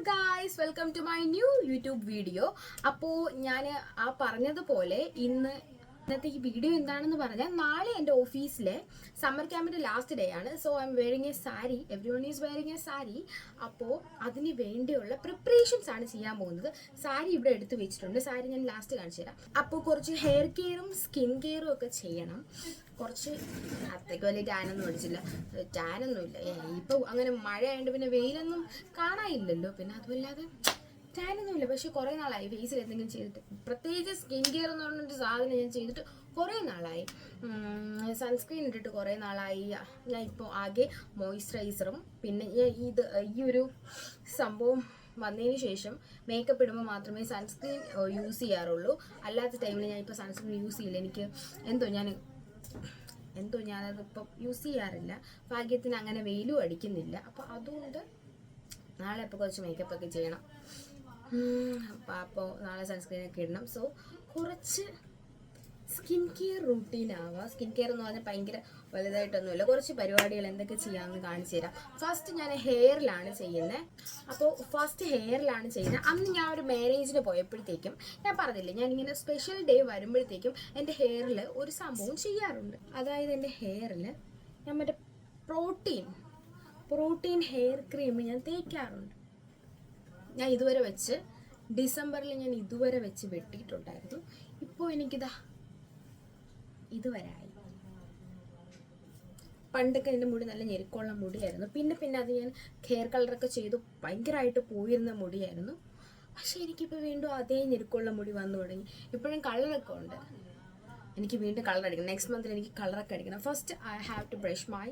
Guys, welcome to my new YouTube video. അപ്പോൾ ഞാൻ പറഞ്ഞതുപോലെ ഇന്നത്തെ ഈ വീഡിയോ എന്താണെന്ന് പറഞ്ഞാൽ, നാളെ എൻ്റെ ഓഫീസിലെ സമ്മർ ക്യാമ്പിൻ്റെ ലാസ്റ്റ് ഡേ ആണ്. So I M wearing A sari, every one is wearing A sari. അപ്പോൾ അതിന് വേണ്ടിയുള്ള പ്രിപ്പറേഷൻസ് ആണ് ചെയ്യാൻ പോകുന്നത്. സാരി ഇവിടെ എടുത്ത് വെച്ചിട്ടുണ്ട്, സാരി ഞാൻ ലാസ്റ്റ് കാണിച്ചു തരാം. അപ്പോൾ കുറച്ച് ഹെയർ കെയറും സ്കിൻ കെയറും ഒക്കെ ചെയ്യണം. കുറച്ച് അത്രയ്ക്ക് വലിയ ടാനൊന്നും അടിച്ചില്ല, ടാനൊന്നുമില്ല. ഇപ്പോൾ അങ്ങനെ മഴ ആയതുകൊണ്ട് പിന്നെ വെയിലൊന്നും കാണാനില്ലല്ലോ. പിന്നെ അതുമല്ലാതെ ടാനൊന്നുമില്ല. പക്ഷെ കുറേ നാളായി ഫേസിൽ എന്തെങ്കിലും ചെയ്തിട്ട്, പ്രത്യേകിച്ച് സ്കിൻ കെയർ എന്ന് പറഞ്ഞൊരു സാധനം ഞാൻ ചെയ്തിട്ട് കുറേ നാളായി. സൺസ്ക്രീൻ ഇട്ടിട്ട് കുറേ നാളായി. ഞാൻ ഇപ്പോൾ ആകെ മോയ്സ്ചറൈസറും പിന്നെ ഈ ഒരു സംഭവം വന്നതിന് ശേഷം മേക്കപ്പ് ഇടുമ്പോൾ മാത്രമേ സൺസ്ക്രീൻ യൂസ് ചെയ്യാറുള്ളൂ. അല്ലാത്ത ടൈമിൽ ഞാൻ ഇപ്പോൾ സൺസ്ക്രീൻ യൂസ് ചെയ്യില്ല. എനിക്ക് ഞാനതിപ്പം യൂസ് ചെയ്യാറില്ല. ഭാഗ്യത്തിന് അങ്ങനെ വെയിലും അടിക്കുന്നില്ല. അപ്പോൾ അതുകൊണ്ട് നാളെ ഇപ്പോൾ കുറച്ച് മേക്കപ്പ് ഒക്കെ ചെയ്യണം. അപ്പോൾ നാളെ സൺസ്ക്രീനൊക്കെ ഇടണം. സോ കുറച്ച് സ്കിൻ കെയർ റൂട്ടീൻ ആവാം. സ്കിൻ കെയർ എന്ന് പറഞ്ഞാൽ ഭയങ്കര വലുതായിട്ടൊന്നുമില്ല. കുറച്ച് പരിപാടികൾ എന്തൊക്കെ ചെയ്യാമെന്ന് കാണിച്ചു തരാം. ഫസ്റ്റ് ഞാൻ ഹെയറിലാണ് ചെയ്യുന്നത്. അപ്പോൾ ഫസ്റ്റ് ഹെയറിലാണ് ചെയ്യുന്നത്. അന്ന് ഞാൻ ഒരു മാരേജിന് പോയപ്പോഴത്തേക്കും ഞാൻ പറഞ്ഞില്ലേ, ഞാനിങ്ങനെ സ്പെഷ്യൽ ഡേ വരുമ്പോഴത്തേക്കും എൻ്റെ ഹെയറിൽ ഒരു സംഭവം ചെയ്യാറുണ്ട്. അതായത് എൻ്റെ ഹെയറിൽ ഞാൻ മറ്റേ പ്രോട്ടീൻ ഹെയർ ക്രീം ഞാൻ തേക്കാറുണ്ട്. ഞാൻ ഇതുവരെ വെച്ച് ഡിസംബറിൽ ഞാൻ ഇതുവരെ വെച്ച് വെട്ടിയിട്ടുണ്ടായിരുന്നു. ഇപ്പോൾ എനിക്കിതാ ഇതുവരെ ആയി. പണ്ടൊക്കെ എൻ്റെ മുടി നല്ല ഞെരുക്കമുള്ള മുടിയായിരുന്നു. പിന്നെ അത് ഞാൻ ഹെയർ കളറൊക്കെ ചെയ്തു ഭയങ്കരമായിട്ട് പോയിരുന്ന മുടിയായിരുന്നു. പക്ഷെ എനിക്കിപ്പോൾ വീണ്ടും അതേ ഞെരുക്കമുള്ള മുടി വന്നു തുടങ്ങി. ഇപ്പോഴും കളറൊക്കെ ഉണ്ട്. എനിക്ക് വീണ്ടും കളർ അടിക്കണം. നെക്സ്റ്റ് മന്തിൽ എനിക്ക് കളറൊക്കെ അടിക്കണം. First I have to brush my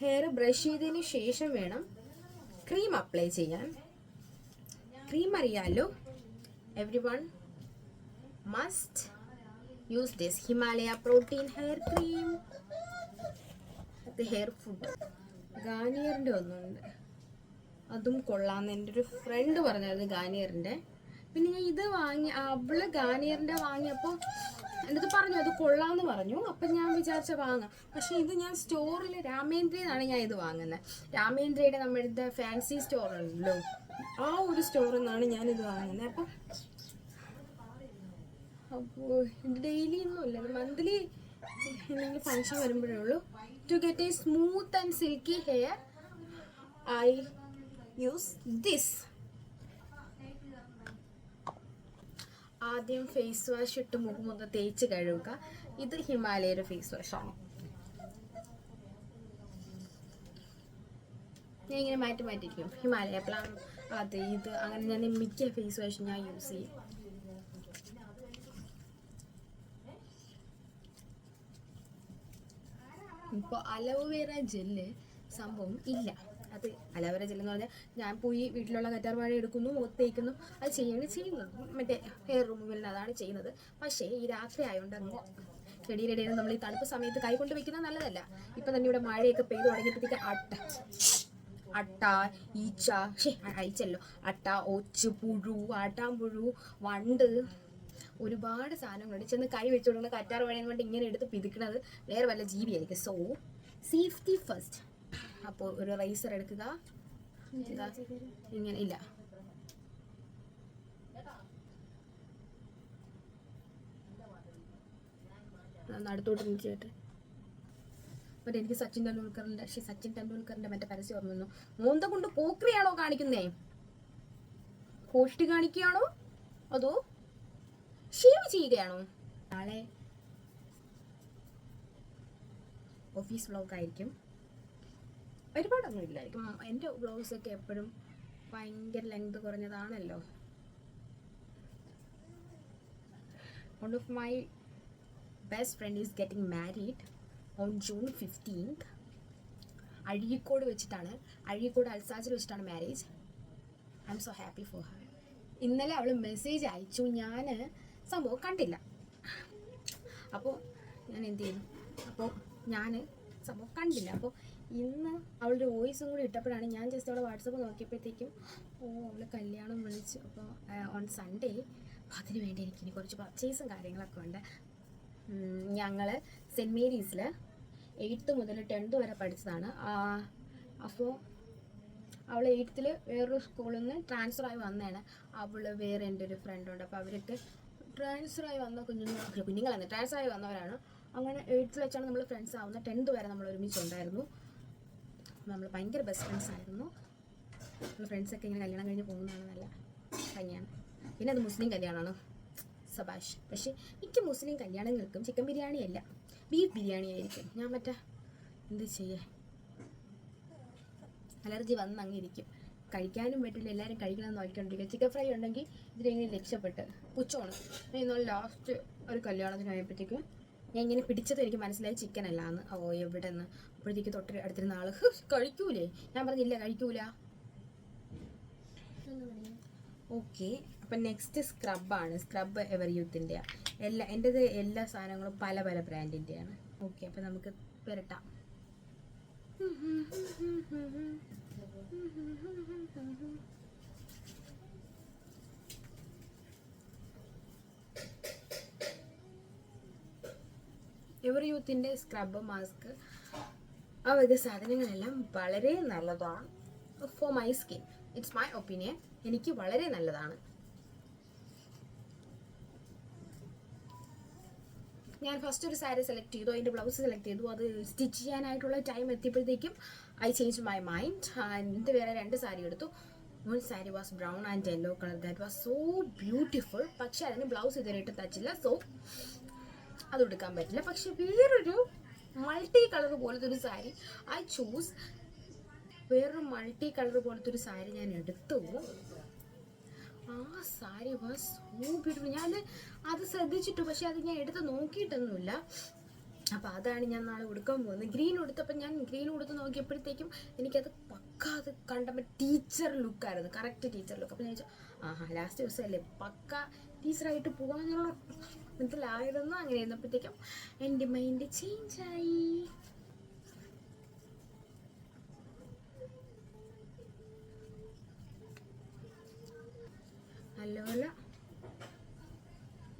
hair brush ചെയ്തതിന് ശേഷം വേണം ക്രീം അപ്ലൈ ചെയ്യാൻ. ക്രീം അറിയാലോ, every one must use this Himalaya protein hair cream. അത് ഹെയർ ഫുഡ് ഗാർണിയറിൻ്റെ ഒന്നുണ്ട്, അതും കൊള്ളാമെന്ന് എൻ്റെ ഒരു ഫ്രണ്ട് പറഞ്ഞായിരുന്നു ഗാർണിയറിൻ്റെ. പിന്നെ ഞാൻ ഇത് വാങ്ങി, അവള് ഗാർണിയറിൻ്റെ വാങ്ങിയപ്പോൾ എൻ്റെ അടുത്ത് പറഞ്ഞു അത് കൊള്ളാമെന്ന് പറഞ്ഞു. അപ്പം ഞാൻ വിചാരിച്ച വാങ്ങാം. പക്ഷേ ഇത് ഞാൻ സ്റ്റോറിൽ രാമേന്ദ്രയിലാണ് ഞാൻ ഇത് വാങ്ങുന്നത്. രാമേന്ദ്രയുടെ നമ്മുടെ ഫാൻസി സ്റ്റോർ ഉണ്ടല്ലോ, ആ ഒരു സ്റ്റോറിൽ നിന്നാണ് ഞാനിത് വാങ്ങുന്നത്. അപ്പോൾ ഇത് ഡെയിലി ഒന്നുമില്ല, ഇത് മന്ത്ലി എന്തെങ്കിലും ഫങ്ഷൻ വരുമ്പോഴേ ഉള്ളൂ. To get a smooth and silky hair I use this. ആദ്യം ഫേസ് വാഷ് ഇട്ട് മുഖം ഒന്ന് തേച്ച് കഴുകുക. ഇത് ഹിമാലയയുടെ ഫേസ് വാഷാണ്. ഞാൻ ഇങ്ങനെ മാറ്റിയിരിക്കും. ഹിമാലയ പ്ലാൻ അത് ഇത് അങ്ങനെ ഞാൻ മിക്ക ഫേസ് വാഷ് ഞാൻ യൂസ് ചെയ്യും. ഇപ്പോൾ അലോവേറ ജെല്ല് സംഭവം ഇല്ല. അത് അലോവേറ ജെല്ലെന്ന് പറഞ്ഞാൽ ഞാൻ പോയി വീട്ടിലുള്ള കറ്റാർവാഴ എടുക്കുന്നു, മുഖത്ത് തേക്കുന്നു, അത് ചെയ്യുന്നത് മറ്റേ ഹെയർ റിമൂവലിന് അതാണ് ചെയ്യുന്നത്. പക്ഷേ ഈ രാത്രി ആയതുകൊണ്ട് അങ്ങ് റെഡിയാണ്. നമ്മൾ ഈ തണുപ്പ് സമയത്ത് കൈ കൊണ്ട് വെക്കുന്നത് നല്ലതല്ല. ഇപ്പം തന്നെ ഇവിടെ മഴയൊക്കെ പെയ്ത് തുടങ്ങിയപ്പോഴത്തേക്ക് അട്ട, ഒച്ച്, പുഴു, ആട്ടാമ്പുഴു, വണ്ട്, ഒരുപാട് സാധനങ്ങളുണ്ട്. ചെന്ന് കൈ വെച്ചു കൊടുക്കുന്ന കറ്റാർ വഴയും കൊണ്ട് ഇങ്ങനെ എടുത്ത് പിതിക്കുന്നത് വേറെ വല്ല ജീവിയായിരിക്കും. So safety first. അപ്പോൾ ഒരു റൈസർ എടുക്കുക. ഇങ്ങനെ ഇല്ല, അടുത്തോട്ട് നിൽച്ചിട്ട് മറ്റേ എനിക്ക് സച്ചിൻ ടെണ്ടുൽക്കറിന്റെ മറ്റേ പരസ്യം ഓർമ്മ. മോന്ത കൊണ്ട് പോക്രിയാണോ കാണിക്കുന്നേ? കോഷ്ടി കാണിക്കുകയാണോ അതോ ഷേവ് ചെയ്യുകയാണോ? നാളെ ഓഫീസ് വ്ളോഗായിരിക്കും. ഒരുപാടൊന്നും ഇല്ലായിരിക്കും. എൻ്റെ വ്ളോഗ്സൊക്കെ എപ്പോഴും ഭയങ്കര length കുറഞ്ഞതാണല്ലോ. One of my best friend is getting married on June 15th. Azhikode അൽസാജിൽ വെച്ചിട്ടാണ് marriage. I'm so happy for her. ഇന്നലെ അവൾ മെസ്സേജ് അയച്ചു, ഞാൻ സംഭവം കണ്ടില്ല. അപ്പോൾ ഞാൻ എന്ത് ചെയ്തു, അപ്പോൾ ഞാൻ സംഭവം കണ്ടില്ല. അപ്പോൾ ഇന്ന് അവളുടെ വോയിസും കൂടി ഇട്ടപ്പോഴാണ് ഞാൻ ജസ്റ്റ് അവളെ വാട്സപ്പ് നോക്കിയപ്പോഴത്തേക്കും അവൾ കല്യാണം വിളിച്ചു. അപ്പോൾ ഓൺ സൺഡേ. അതിന് വേണ്ടി എനിക്കിനി കുറച്ച് പർച്ചേസും കാര്യങ്ങളൊക്കെ ഉണ്ട്. ഞങ്ങൾ സെൻറ്റ് മേരീസിൽ 8th മുതൽ 10th വരെ പഠിച്ചതാണ്. അപ്പോൾ അവൾ 8th വേറൊരു സ്കൂളിൽ നിന്ന് ട്രാൻസ്ഫറായി വന്നതാണ്. അവൾ വേറെ എൻ്റെ ഒരു ഫ്രണ്ടുണ്ട്. അപ്പോൾ അവരൊക്കെ ട്രാൻസ്ഫറായി വന്ന കുഞ്ഞുങ്ങളാണ്, ട്രാൻസ്ഫറായി വന്നവരാണ്. അങ്ങനെ 8th വെച്ചാണ് നമ്മൾ ഫ്രണ്ട്സ് ആവുന്നത്. 10th വരെ നമ്മൾ ഒരുമിച്ചുണ്ടായിരുന്നു. നമ്മൾ ഭയങ്കര ബെസ്റ്റ് ഫ്രണ്ട്സ് ആയിരുന്നു. നമ്മൾ ഫ്രണ്ട്സൊക്കെ ഇങ്ങനെ കല്യാണം കഴിഞ്ഞ് പോകുന്നതാണ് നല്ല ഭംഗിയാണ്. പിന്നെ അത് മുസ്ലിം കല്യാണമാണ്, സബാഷ്. പക്ഷേ മിക്ക മുസ്ലിം കല്യാണങ്ങൾക്കും ചിക്കൻ ബിരിയാണി അല്ല, ബീഫ് ബിരിയാണി ആയിരിക്കും. ഞാൻ മറ്റേ എന്ത് ചെയ്യേ, അലർജി വന്ന് അങ്ങ് ഇരിക്കും, കഴിക്കാനും പറ്റില്ല. എല്ലാവരും കഴിക്കണമെന്ന് നോക്കിക്കൊണ്ടിരിക്കുക. ചിക്കൻ ഫ്രൈ ഉണ്ടെങ്കിൽ ഇതിലെങ്ങനെ രക്ഷപ്പെട്ട് പുച്ഛമാണ്. ഞാൻ ഇന്നലെ ലാസ്റ്റ് ഒരു കല്യാണത്തിന് പോയപ്പോഴത്തേക്കും ഞാൻ ഇങ്ങനെ പിടിച്ചത് എനിക്ക് മനസ്സിലായി ചിക്കൻ അല്ലാന്ന്. ഓ എവിടെ നിന്ന്, അപ്പോഴത്തേക്ക് തൊട്ട് അടുത്തിരുന്ന ആൾ കഴിക്കൂലേ, ഞാൻ പറഞ്ഞില്ല കഴിക്കൂല. ഓക്കെ, അപ്പം നെക്സ്റ്റ് സ്ക്രബാണ്. സ്ക്രബ് എവർ യൂത്തിൻ്റെ എൻ്റെത് എല്ലാ സാധനങ്ങളും പല പല ബ്രാൻഡിൻ്റെയാണ്. ഓക്കെ, അപ്പം നമുക്ക് പുരട്ടാം. എവർ യൂത്തിൻ്റെ സ്ക്രബ്, മാസ്ക്, ആ വക സാധനങ്ങളെല്ലാം വളരെ നല്ലതാണ്. For my skin, it's my opinion, എനിക്ക് വളരെ നല്ലതാണ്. ഞാൻ ഫസ്റ്റ് ഒരു സാരി സെലക്ട് ചെയ്തു, അതിൻ്റെ ബ്ലൗസ് സെലക്ട് ചെയ്തു. അത് സ്റ്റിച്ച് ചെയ്യാനായിട്ടുള്ള ടൈം എത്തിയപ്പോഴത്തേക്കും ഐ ചേഞ്ച് മൈ മൈൻഡ്. എന്നിട്ട് വേറെ 2 സാരി എടുത്തു. one sari was brown and yellow colour, that was so beautiful. പക്ഷെ അതിന് ബ്ലൗസ് ഇതുവരെയായിട്ട് തച്ചില്ല, സോ അത് എടുക്കാൻ പറ്റില്ല. പക്ഷെ വേറൊരു മൾട്ടി കളർ പോലത്തെ ഒരു സാരി ഐ ചൂസ്. വേറൊരു മൾട്ടി കളർ പോലത്തെ ഒരു സാരി ഞാൻ എടുത്തു. ആ സാരി വാസ് സോ ബ്യൂട്ടിഫുൾ. ഞാൻ അത് ശ്രദ്ധിച്ചിട്ടു, പക്ഷെ അത് ഞാൻ എടുത്ത് നോക്കിയിട്ടൊന്നുമില്ല. അപ്പോൾ അതാണ് ഞാൻ നാളെ ഉടുക്കാൻ പോകുന്നത്. ഗ്രീൻ ഉടുത്തപ്പോൾ ഞാൻ ഗ്രീൻ ഉടുത്ത് നോക്കിയപ്പോഴത്തേക്കും എനിക്കത് പക്ക, അത് കണ്ടപ്പോൾ ടീച്ചർ ലുക്കായിരുന്നു, കറക്റ്റ് ടീച്ചർ ലുക്ക്. അപ്പോൾ ഞാൻ ചോദിച്ചു, ലാസ്റ്റ് ദിവസമല്ലേ, പക്ക ടീച്ചറായിട്ട് പോകാമെന്നുള്ള ഇതിലായിരുന്നു. അങ്ങനെ ഇരുന്നപ്പോഴത്തേക്കും എൻ്റെ മൈൻഡ് ചേഞ്ചായി. നല്ലപോലെ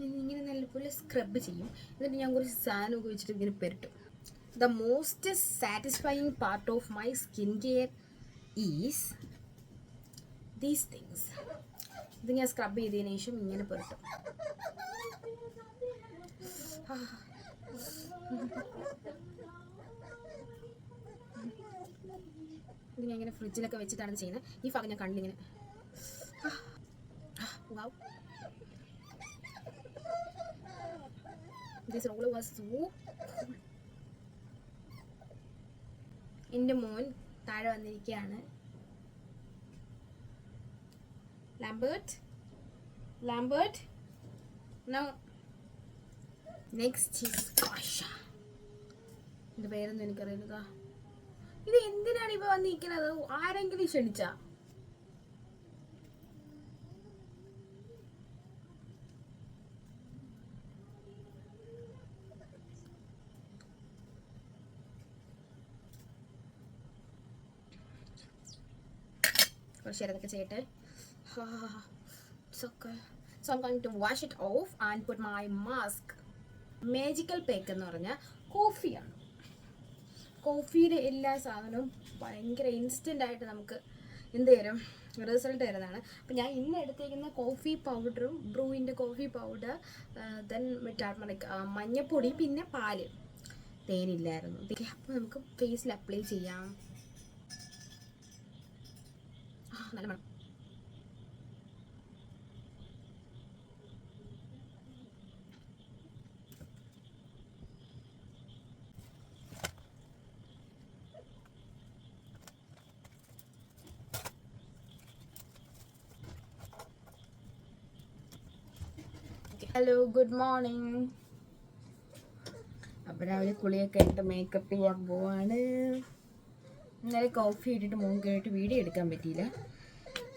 ഇങ്ങനെ നല്ലപോലെ സ്ക്രബ് ചെയ്യും. എന്നിട്ട് ഞാൻ കുറച്ച് സാധനം ഉപയോഗിച്ചിട്ട് ഇങ്ങനെ പെരട്ടും. The most satisfying part of my skin care is these things. ഇത് ഞാൻ സ്ക്രബ് ചെയ്തതിന് ശേഷം ഇങ്ങനെ പെരട്ടും. ഇത് ഞാൻ ഇങ്ങനെ ഫ്രിഡ്ജിലൊക്കെ വെച്ചിട്ടാണ് ചെയ്യുന്നത്. ഈ ഭാഗം ഞാൻ കണ്ടിങ്ങനെ wow, this roller was so cool. എൻ്റെ മോൻ താഴെ വന്നിരിക്കുകയാണ്. Lambert no. നെക്സ്റ്റ് ഈസ് കാഷ. ഇത് പേരൊന്നും എനിക്കറിയുന്നതാ. ഇത് എന്തിനാണ് ഇവ വന്നിരിക്കുന്നത്? ആരെങ്കിലും ക്ഷണിച്ചാ? കുറച്ച് നേരത്തൊക്കെ ചെയ്യട്ടെ. So I'm going to wash it off and put my mask. Magical pack എന്ന് പറഞ്ഞാൽ കോഫിയാണ്. കോഫിയുടെ എല്ലാ സാധനവും ഭയങ്കര ഇൻസ്റ്റൻ്റായിട്ട് നമുക്ക് എന്ത് തരും, റിസൾട്ട് തരുന്നതാണ്. അപ്പം ഞാൻ ഇന്ന് എടുത്തേക്കുന്ന കോഫി പൗഡറും, ബ്രൂവിൻ്റെ കോഫി പൗഡർ, ദെൻ ടർമറിക്, മഞ്ഞപ്പൊടി, പിന്നെ പാല്, തേനില്ലായിരുന്നു. അപ്പോൾ നമുക്ക് ഫേസിൽ അപ്ലൈ ചെയ്യാം. നല്ല മണം. Hello, good morning. അപ്പോൾ രാവിലെ കുളിയൊക്കെ ആയിട്ട് മേക്കപ്പ് ചെയ്യാൻ പോവാണ്. ഇന്നലെ കോഫി ഇട്ടിട്ട് മുൻകായിട്ട് വീഡിയോ എടുക്കാൻ പറ്റിയില്ല,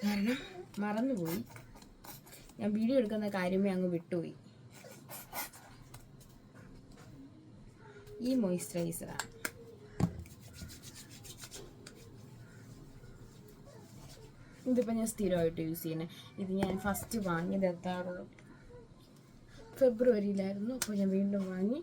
കാരണം മറന്നുപോയി. ഞാൻ വീഡിയോ എടുക്കുന്ന കാര്യമേ അങ്ങ് വിട്ടുപോയി. ഈ മോയ്സ്ചറൈസറാണ്. ഇതിപ്പോൾ ഞാൻ സ്ഥിരമായിട്ട് യൂസ് ചെയ്യുന്നത്. ഇത് ഞാൻ ഫസ്റ്റ് വാങ്ങിയത് എത്താറുള്ളൂ ഫെബ്രുവരിയിലായിരുന്നു. അപ്പോൾ ഞാൻ വീണ്ടും വാങ്ങി.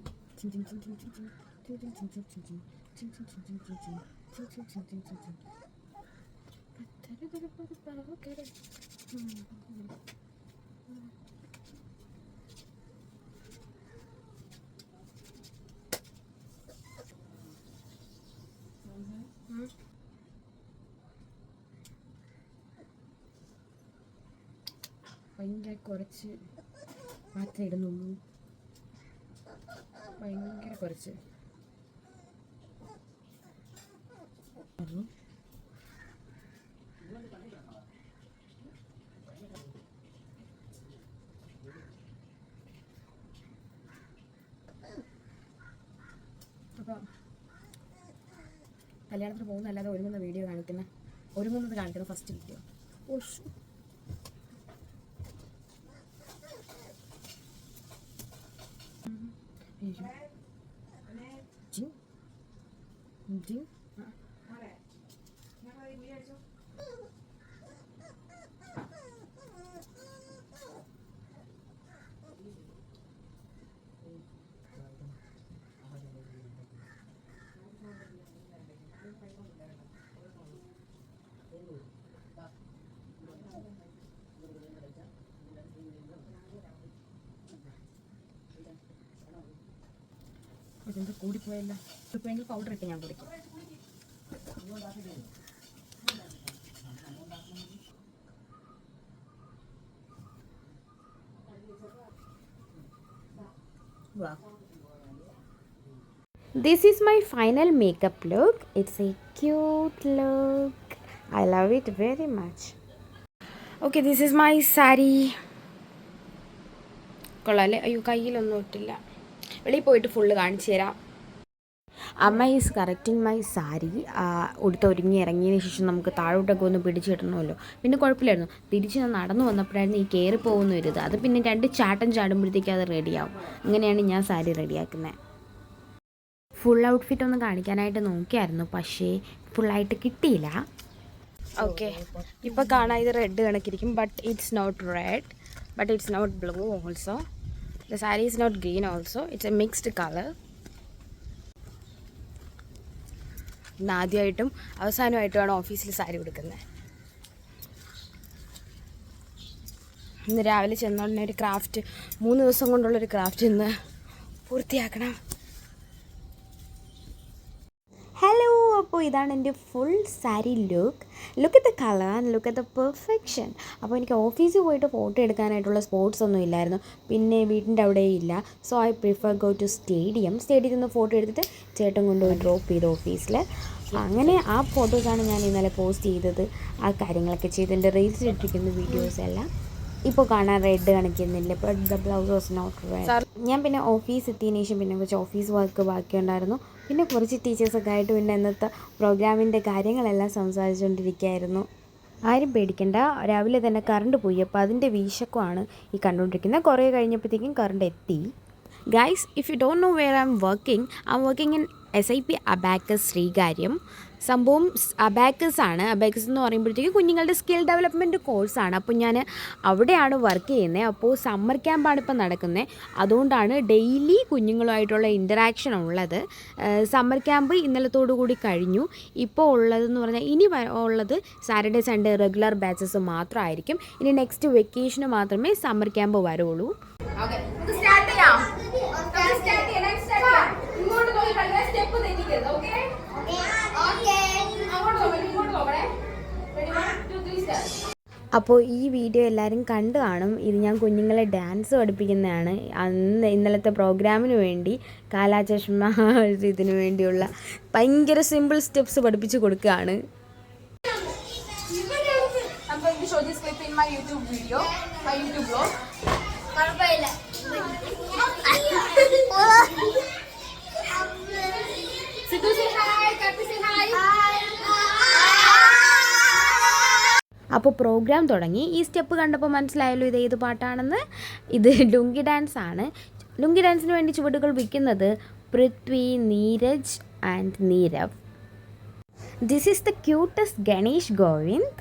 ഭയങ്കര കുറച്ച് മാത്രമേ ഇടുന്നുള്ളൂ. ഭയങ്കര കുറച്ച്. അപ്പോൾ കല്യാണത്തിന് പോകുന്നതല്ലാതെ ഒരുങ്ങുന്ന വീഡിയോ കാണിക്കുന്ന ഫസ്റ്റ് വീഡിയോ. ഇതെന്ത് കൂടിപ്പോയല്ല. ഇപ്പോഴെങ്കിൽ പൗഡർ ഇട്ട് ഞാൻ കുടിക്കും. This is my final makeup look. It's a cute look. I love it very much. Okay, this is my saree. കൊള്ളാല്ലേ? അയ്യോ, കയ്യിലൊന്നും ഇട്ടില്ല. വെളിയിൽ പോയിട്ട് ഫുള്ള് കാണിച്ചു തരാം. അമ്മ ഈസ് കറക്റ്റിങ് മൈ സാരി. ഒരുങ്ങി ഇറങ്ങിയതിന് ശേഷം നമുക്ക് താഴോട്ടൊക്കെ ഒന്ന് പിടിച്ചിടണമല്ലോ. പിന്നെ കുഴപ്പമില്ലായിരുന്നു. തിരിച്ച് ഞാൻ നടന്നു വന്നപ്പോഴായിരുന്നു ഈ കയറി പോകുന്ന ഒരു ഇത്. അത് പിന്നെ 2 ചാട്ടം ചാടുമ്പോഴത്തേക്കും അത് റെഡിയാവും. അങ്ങനെയാണ് ഞാൻ സാരി റെഡിയാക്കുന്നത്. ഫുൾ ഔട്ട്ഫിറ്റ് ഒന്ന് കാണിക്കാനായിട്ട് നോക്കിയായിരുന്നു, പക്ഷേ ഫുള്ളായിട്ട് കിട്ടിയില്ല. ഓക്കെ, ഇപ്പോൾ കാണാൻ ഇത് റെഡ് കണക്കിരിക്കും. But it's not red, but it's not blue also. The saree is not green also. It's a mixed color. ആദ്യമായിട്ടും അവസാനമായിട്ടുമാണ് ഓഫീസിൽ സാരി കൊടുക്കുന്നത്. ഇന്ന് രാവിലെ ചെന്നോടനെ ഒരു ക്രാഫ്റ്റ്, 3 ദിവസം കൊണ്ടുള്ളൊരു ക്രാഫ്റ്റ് ഇന്ന് പൂർത്തിയാക്കണം. ഹലോ, അപ്പോൾ ഇതാണ് എൻ്റെ full sari look. Look at the colour and look at the perfection. അപ്പോൾ എനിക്ക് ഓഫീസിൽ പോയിട്ട് ഫോട്ടോ എടുക്കാനായിട്ടുള്ള സ്പോട്ട്സ് ഒന്നും ഇല്ലായിരുന്നു. പിന്നെ വീട്ടിൻ്റെ അവിടെ ഇല്ല. So I prefer go to സ്റ്റേഡിയത്തിൽ നിന്ന് ഫോട്ടോ എടുത്തിട്ട് ചേട്ടൻ കൊണ്ടുപോയി ഡ്രോപ്പ് ചെയ്ത് ഓഫീസിൽ. അങ്ങനെ ആ ഫോട്ടോസാണ് ഞാൻ ഇന്നലെ പോസ്റ്റ് ചെയ്തത്. ആ കാര്യങ്ങളൊക്കെ ചെയ്ത് എൻ്റെ റീൽസിൽ ഇട്ടിരിക്കുന്ന വീഡിയോസ് എല്ലാം ഇപ്പോൾ കാണാൻ റെഡ് കാണിക്കുന്നില്ല. But the blouse was not red. ഞാൻ പിന്നെ ഓഫീസ് എത്തിയതിന് ശേഷം പിന്നെ കുറച്ച് ഓഫീസ് വർക്ക് ബാക്കിയുണ്ടായിരുന്നു. പിന്നെ കുറച്ച് ടീച്ചേഴ്സൊക്കെ ആയിട്ട് പിന്നെ ഇന്നത്തെ പ്രോഗ്രാമിൻ്റെ കാര്യങ്ങളെല്ലാം സംസാരിച്ചുകൊണ്ടിരിക്കുകയായിരുന്നു. ആരും പേടിക്കണ്ട, രാവിലെ തന്നെ കറണ്ട് പോയി. അപ്പോൾ അതിൻ്റെ വീശക്കമാണ് ഈ കണ്ടുകൊണ്ടിരിക്കുന്നത്. കുറേ കഴിഞ്ഞപ്പോഴത്തേക്കും കറണ്ട് എത്തി. Guys, if you don't know where I'm working in SIP Abacus Sreekaryam. സംഭവം അബാക്കസ് ആണ്. അബാക്കസ് എന്ന് പറയുമ്പോഴത്തേക്കും കുഞ്ഞുങ്ങളുടെ സ്കിൽ ഡെവലപ്മെൻറ്റ് കോഴ്സാണ്. അപ്പോൾ ഞാൻ അവിടെയാണ് വർക്ക് ചെയ്യുന്നത്. അപ്പോൾ സമ്മർ ക്യാമ്പാണ് ഇപ്പോൾ നടക്കുന്നത്. അതുകൊണ്ടാണ് ഡെയിലി കുഞ്ഞുങ്ങളുമായിട്ടുള്ള ഇൻറ്ററാക്ഷൻ ഉള്ളത്. സമ്മർ ക്യാമ്പ് ഇന്നലത്തോടു കൂടി കഴിഞ്ഞു. ഇപ്പോൾ ഉള്ളതെന്ന് പറഞ്ഞാൽ ഇനി ഉള്ളത് സാറ്റർഡേ സൺഡേ റെഗുലർ ബാച്ചസ് മാത്രമായിരിക്കും. ഇനി നെക്സ്റ്റ് വെക്കേഷന് മാത്രമേ സമ്മർ ക്യാമ്പ് വരുള്ളൂ. അപ്പോൾ ഈ വീഡിയോ എല്ലാവരും കണ്ടു കാണും. ഇത് ഞാൻ കുഞ്ഞുങ്ങളെ ഡാൻസ് പഠിപ്പിക്കുന്നതാണ്. ഇന്നലത്തെ പ്രോഗ്രാമിന് വേണ്ടി കാലാചഷ്മ ഇതിനു വേണ്ടിയുള്ള ഭയങ്കര സിമ്പിൾ സ്റ്റെപ്സ് പഠിപ്പിച്ച് കൊടുക്കുകയാണ്. അപ്പോൾ പ്രോഗ്രാം തുടങ്ങി. ഈ സ്റ്റെപ്പ് കണ്ടപ്പോൾ മനസ്സിലായല്ലോ ഇത് ഏത് പാട്ടാണെന്ന്. ഇത് ലുങ്കി ഡാൻസ് ആണ്. ലുങ്കി ഡാൻസിന് വേണ്ടി ചുവടുകൾ വയ്ക്കുന്നത് Prithvi, Neeraj and Neerav. This is the cutest Ganesh Govind.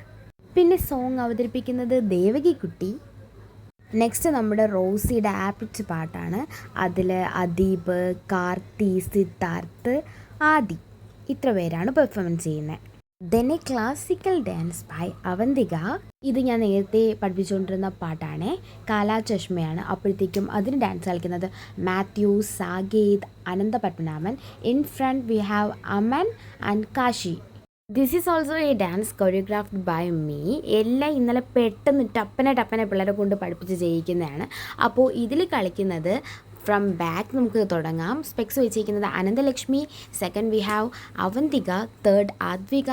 പിന്നെ സോങ് അവതരിപ്പിക്കുന്നത് ദേവകിക്കുട്ടി. നെക്സ്റ്റ് നമ്മുടെ റോസിയുടെ ആപ്പിറ്റ് പാട്ടാണ്. അതിൽ അദീബ്, കാർത്തി, സിദ്ധാർത്ഥ്, ആദി ഇത്ര പേരാണ് പെർഫോമൻസ് ചെയ്യുന്നത്. Then a classical dance by Avantika. ഇത് ഞാൻ നേരത്തെ പഠിപ്പിച്ചുകൊണ്ടിരുന്ന പാട്ടാണ്, കാലാ ചഷ്മയാണ്. അപ്പോഴത്തേക്കും അതിന് ഡാൻസ് കളിക്കുന്നത് Mathew, Saketh, Ananthapadmanabhan. In front we have Aman and Kashi. This is also a dance choreographed by me. എല്ലാം ഇന്നലെ പെട്ടെന്ന് ടപ്പനെ പിള്ളേരെ കൊണ്ട് പഠിപ്പിച്ച് ചെയ്യിക്കുന്നതാണ്. അപ്പോൾ ഇതിൽ കളിക്കുന്നത് ഫ്രം ബാക്ക് നമുക്ക് തുടങ്ങാം. സ്പെക്സ് വെച്ചിരിക്കുന്നത് Ananthalakshmi, second we have Avantika, third Aadvika,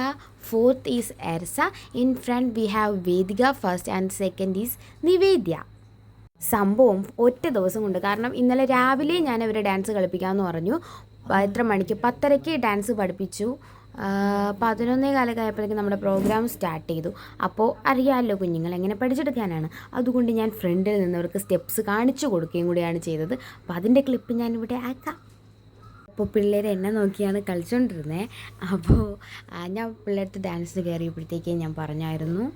fourth is Ersa. In front we have Vedika first and second is Nivedya. സംഭവം ഒറ്റ ദിവസം കൊണ്ട്, കാരണം ഇന്നലെ രാവിലെ ഞാൻ അവരെ ഡാൻസ് കളിപ്പിക്കാമെന്ന് പറഞ്ഞു. എത്ര മണിക്ക്? 10:30 ഡാൻസ് പഠിപ്പിച്ചു. 11:15 ആയപ്പോഴേക്കും നമ്മുടെ പ്രോഗ്രാം സ്റ്റാർട്ട് ചെയ്തു. അപ്പോൾ അറിയാമല്ലോ കുഞ്ഞുങ്ങൾ എങ്ങനെ പഠിച്ചെടുക്കാനാണ്. അതുകൊണ്ട് ഞാൻ ഫ്രണ്ടിൽ നിന്നവർക്ക് സ്റ്റെപ്സ് കാണിച്ചു കൊടുക്കുകയും കൂടിയാണ് ചെയ്തത്. അപ്പോൾ അതിൻ്റെ ക്ലിപ്പ് ഞാനിവിടെ ആക്കാം. അപ്പോൾ പിള്ളേർ എന്നെ നോക്കിയാണ് കളിച്ചുകൊണ്ടിരുന്നത്. അപ്പോൾ ഞാൻ പിള്ളേർക്ക് ഡാൻസിന് കയറിയപ്പോഴത്തേക്ക് ഞാൻ പറഞ്ഞായിരുന്നു,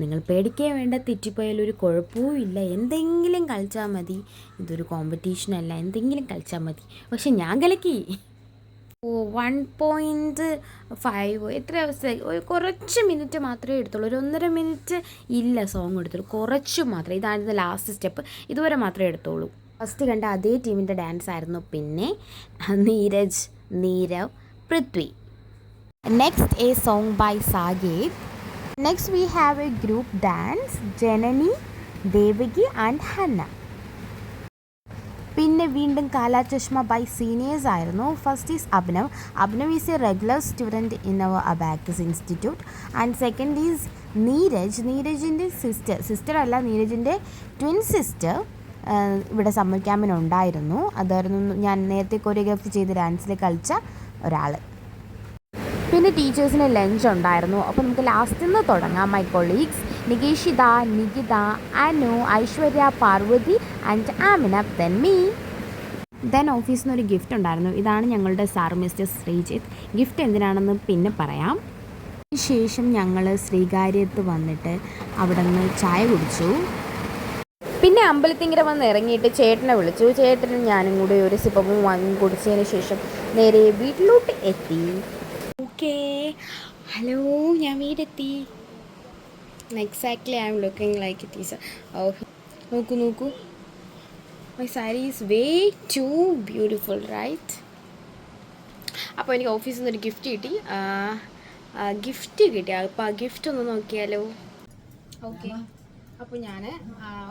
നിങ്ങൾ പേടിക്കേ വേണ്ട, തെറ്റിപ്പോയാലൊരു കുഴപ്പവും ഇല്ല, എന്തെങ്കിലും കളിച്ചാൽ മതി, ഇതൊരു കോമ്പറ്റീഷനല്ല, എന്തെങ്കിലും കളിച്ചാൽ മതി. പക്ഷെ ഞാൻ കലക്കി. 1.5 എത്ര ഒരു കുറച്ച് മിനിറ്റ് മാത്രമേ എടുത്തുള്ളൂ, ഒരു 1.5 മിനിറ്റ് ഇല്ല സോങ് എടുത്തുള്ളൂ, കുറച്ച് മാത്രം. ഇതായിരുന്നു ലാസ്റ്റ് സ്റ്റെപ്പ്, ഇതുവരെ മാത്രമേ എടുത്തുള്ളൂ. ഫസ്റ്റ് കണ്ട അതേ ടീമിൻ്റെ ഡാൻസ് ആയിരുന്നു. പിന്നെ Neeraj, Neerav, Prithvi. Next a song by Saketh. Next we have a group dance, Janani, Devaki and Hanna. പിന്നെ വീണ്ടും കാലാ ചഷ്മ ബൈ സീനിയേഴ്സ് ആയിരുന്നു. First is Abhinav. Abhinav is a regular student in our abacus institute. And second is Neeraj. നീരജിൻ്റെ സിസ്റ്റർ അല്ല, നീരജിൻ്റെ ട്വിൻ സിസ്റ്റർ ഇവിടെ സമ്മർ ക്യാമ്പിനുണ്ടായിരുന്നു. അതായിരുന്നു ഞാൻ നേരത്തെ കൊറിയോഗ്രാഫി ചെയ്ത് ഡാൻസിൽ കളിച്ച ഒരാൾ. പിന്നെ ടീച്ചേഴ്സിന് ലഞ്ച് ഉണ്ടായിരുന്നു. അപ്പോൾ നമുക്ക് ലാസ്റ്റിൽ നിന്ന് തുടങ്ങാം. My colleagues Nikeshitha, Nikitha, Anu, Aishwarya, Parvathi and Amina, then me. Then ഓഫീസിൽ നിന്ന് ഒരു ഗിഫ്റ്റ് ഉണ്ടായിരുന്നു. ഇതാണ് ഞങ്ങളുടെ സാർ മിസ്റ്റർ ശ്രീജിത്ത്. ഗിഫ്റ്റ് എന്തിനാണെന്ന് പിന്നെ പറയാം. ശേഷം ഞങ്ങൾ ശ്രീകാര്യത്ത് വന്നിട്ട് അവിടെ നിന്ന് ചായ കുടിച്ചു. പിന്നെ അമ്പലത്തിങ്കര വന്ന് ഇറങ്ങിയിട്ട് ചേട്ടനെ വിളിച്ചു. ചേട്ടനും ഞാനും കൂടി ഒരു സിപ്പവും വാങ്ങി കുടിച്ചതിന് ശേഷം നേരെ വീട്ടിലോട്ട് എത്തി. ഓക്കേ, ഹലോ, ഞാൻ വീടെത്തി. Exactly I am looking like it is. നോക്കൂ, my sari is way too beautiful, right? അപ്പോൾ എനിക്ക് ഓഫീസിൽ നിന്നൊരു ഗിഫ്റ്റ് കിട്ടി. അപ്പോൾ ആ ഗിഫ്റ്റ് ഒന്ന് നോക്കിയാലോ? ഓക്കെ, അപ്പോൾ ഞാൻ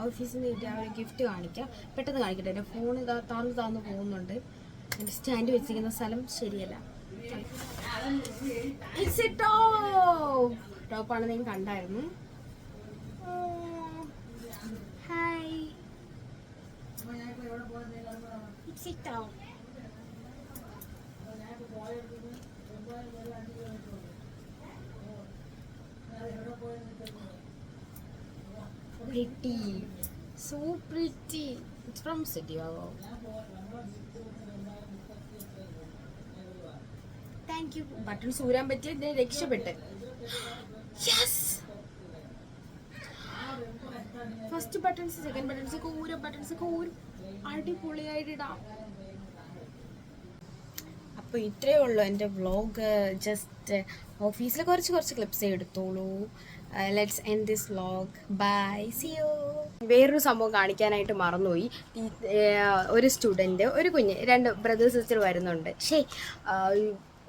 ഓഫീസിൽ നിന്ന് കിട്ടിയ ഒരു ഗിഫ്റ്റ് കാണിക്കാം. പെട്ടെന്ന് കാണിക്കട്ടെ, എൻ്റെ ഫോൺ ഇതാ താന്നു പോകുന്നുണ്ട്. എൻ്റെ സ്റ്റാൻഡ് വെച്ചിരിക്കുന്ന സ്ഥലം ശരിയല്ല. ഇറ്റ്സ് എ ടോപ്പാണ്, നിങ്ങൾ കണ്ടായിരുന്നു. Hi, it's A top. Pretty, so pretty. It's from City. Thank you. Button സൂരാൻ പറ്റിയത് രക്ഷപ്പെട്ട്. Yes, first buttons, second buttons ഒക്കെ ഊരും അടിപൊളിയായിട്ടിടാം. അപ്പോൾ ഇത്രയേ ഉള്ളൂ എൻ്റെ വ്ളോഗ്. ജസ്റ്റ് ഓഫീസിൽ കുറച്ച് ക്ലിപ്സേ എടുത്തോളൂ. Let's end this vlog. Bye, see you. വേറൊരു സംഭവം കാണിക്കാനായിട്ട് മറന്നുപോയി. ഒരു സ്റ്റുഡൻറ്റ്, ഒരു കുഞ്ഞ്, 2 ബ്രദർ സിസ്റ്റർ വരുന്നുണ്ട്.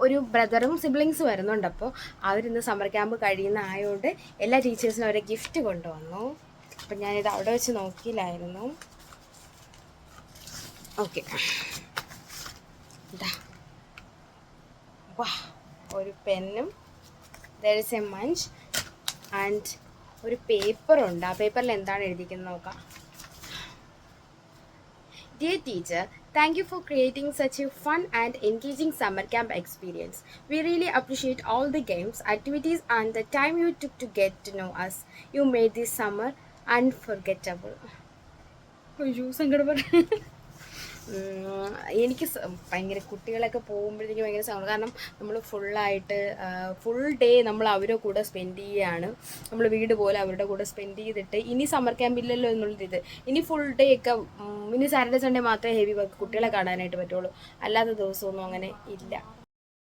ഒരു ബ്രദറും സിബ്ലിങ്സ് വരുന്നുണ്ട്. അപ്പോൾ അവരിന്ന് സമ്മർ ക്യാമ്പ് കഴിയുന്ന ആയതുകൊണ്ട് എല്ലാ ടീച്ചേഴ്സിനും അവരെ ഗിഫ്റ്റ് കൊണ്ടുവന്നു. അപ്പം ഞാനിത് അവിടെ വെച്ച് നോക്കിയില്ലായിരുന്നു. ഓക്കെ, ഇതാ ഒരു പെന്നും, there is a munch and ഒരു പേപ്പറുണ്ട്. ആ പേപ്പറിൽ എന്താണ് എഴുതിക്കുന്നത് നോക്കാം. Dear teacher, thank you for creating such a fun and engaging summer camp experience. We really appreciate all the games, activities and the time you took to get to know us. You made this summer unforgettable. അയ്യോ, സങ്കടപ്പെട. എനിക്ക് ഭയങ്കര കുട്ടികളൊക്കെ പോകുമ്പോഴത്തേക്ക് ഭയങ്കര സങ്കടം. കാരണം നമ്മൾ full day നമ്മൾ അവരുടെ കൂടെ സ്പെൻഡ് ചെയ്യുകയാണ്. നമ്മൾ വീട് പോലെ അവരുടെ കൂടെ സ്പെൻഡ് ചെയ്തിട്ട് ഇനി സമ്മർ ക്യാമ്പില്ലല്ലോ എന്നുള്ളത്. ഇനി ഫുൾ ഡേ ഒക്കെ, ഇനി സാറ്റർഡേ സൺഡേ മാത്രമേ ഹെവി വർക്ക് കുട്ടികളെ കാണാനായിട്ട് പറ്റുള്ളൂ. അല്ലാത്ത ദിവസമൊന്നും അങ്ങനെ ഇല്ല.